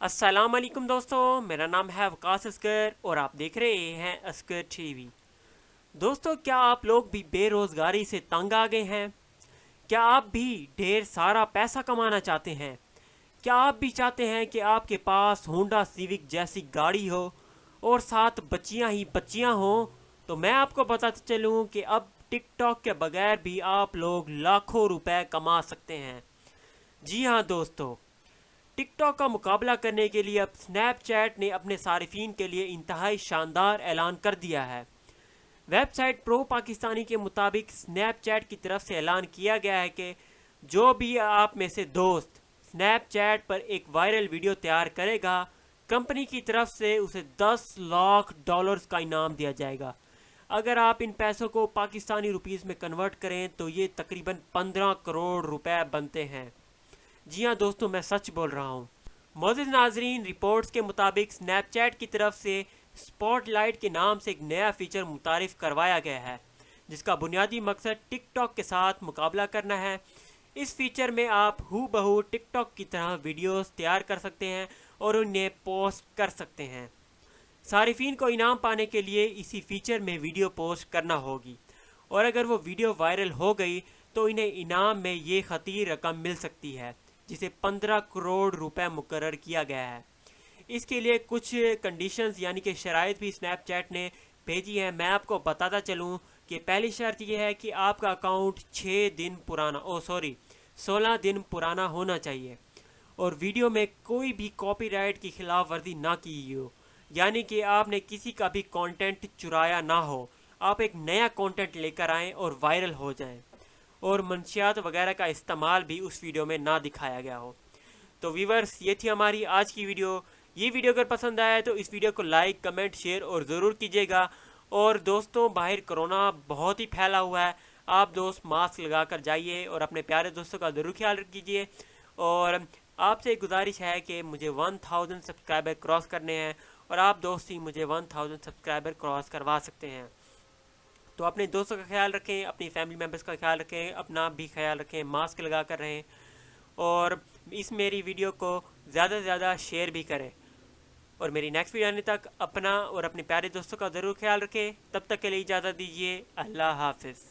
السلام علیکم دوستوں، میرا نام ہے وقاص اسکر اور آپ دیکھ رہے ہیں اسکر ٹی وی۔ دوستوں، کیا آپ لوگ بھی بے روزگاری سے تنگ آ گئے ہیں؟ کیا آپ بھی ڈھیر سارا پیسہ کمانا چاہتے ہیں؟ کیا آپ بھی چاہتے ہیں کہ آپ کے پاس ہونڈا سیوک جیسی گاڑی ہو اور ساتھ بچیاں ہی بچیاں ہوں؟ تو میں آپ کو بتاتے چلوں کہ اب ٹک ٹاک کے بغیر بھی آپ لوگ لاکھوں روپے کما سکتے ہیں۔ جی ہاں دوستو، ٹک ٹاک کا مقابلہ کرنے کے لیے اب سنیپ چیٹ نے اپنے صارفین کے لیے انتہائی شاندار اعلان کر دیا ہے۔ ویب سائٹ پرو پاکستانی کے مطابق سنیپ چیٹ کی طرف سے اعلان کیا گیا ہے کہ جو بھی آپ میں سے دوست سنیپ چیٹ پر ایک وائرل ویڈیو تیار کرے گا، کمپنی کی طرف سے اسے $10 لاکھ کا انعام دیا جائے گا۔ اگر آپ ان پیسوں کو پاکستانی روپیز میں کنورٹ کریں تو یہ تقریباً 15 کروڑ روپے بنتے ہیں۔ جی ہاں دوستوں، میں سچ بول رہا ہوں۔ معزز ناظرین، رپورٹس کے مطابق سنیپ چیٹ کی طرف سے سپاٹ لائٹ کے نام سے ایک نیا فیچر متعارف کروایا گیا ہے، جس کا بنیادی مقصد ٹک ٹاک کے ساتھ مقابلہ کرنا ہے۔ اس فیچر میں آپ ہو بہو ٹک ٹاک کی طرح ویڈیوز تیار کر سکتے ہیں اور انہیں پوسٹ کر سکتے ہیں۔ صارفین کو انعام پانے کے لیے اسی فیچر میں ویڈیو پوسٹ کرنا ہوگی، اور اگر وہ ویڈیو وائرل ہو گئی تو انہیں انعام میں یہ خطیر رقم مل سکتی ہے، جسے 15 کروڑ روپے مقرر کیا گیا ہے۔ اس کے لیے کچھ کنڈیشنز یعنی کہ شرائط بھی سنیپ چیٹ نے بھیجی ہیں۔ میں آپ کو بتاتا چلوں کہ پہلی شرط یہ ہے کہ آپ کا اکاؤنٹ 16 دن پرانا ہونا چاہیے، اور ویڈیو میں کوئی بھی کاپی رائٹ کی خلاف ورزی نہ کی ہو، یعنی کہ آپ نے کسی کا بھی کانٹینٹ چرایا نہ ہو۔ آپ ایک نیا کانٹینٹ لے کر آئیں اور وائرل ہو جائیں، اور منشیات وغیرہ کا استعمال بھی اس ویڈیو میں نہ دکھایا گیا ہو۔ تو ویورز، یہ تھی ہماری آج کی ویڈیو۔ یہ ویڈیو اگر پسند آیا تو اس ویڈیو کو لائک، کمنٹ، شیئر اور ضرور کیجیے گا۔ اور دوستوں، باہر کرونا بہت ہی پھیلا ہوا ہے، آپ دوست ماسک لگا کر جائیے اور اپنے پیارے دوستوں کا ضرور خیال رکھیے۔ اور آپ سے گزارش ہے کہ مجھے 1000 سبسکرائبر کراس کرنے ہیں، اور آپ دوست ہی مجھے 1000 سبسکرائبر کراس کروا سکتے ہیں۔ تو اپنے دوستوں کا خیال رکھیں، اپنی فیملی ممبرس کا خیال رکھیں، اپنا بھی خیال رکھیں، ماسک لگا کر رہیں، اور اس میری ویڈیو کو زیادہ سے زیادہ شیئر بھی کریں۔ اور میری نیکسٹ ویڈیو آنے تک اپنا اور اپنے پیارے دوستوں کا ضرور خیال رکھیں۔ تب تک کے لیے اجازت دیجیے۔ اللہ حافظ۔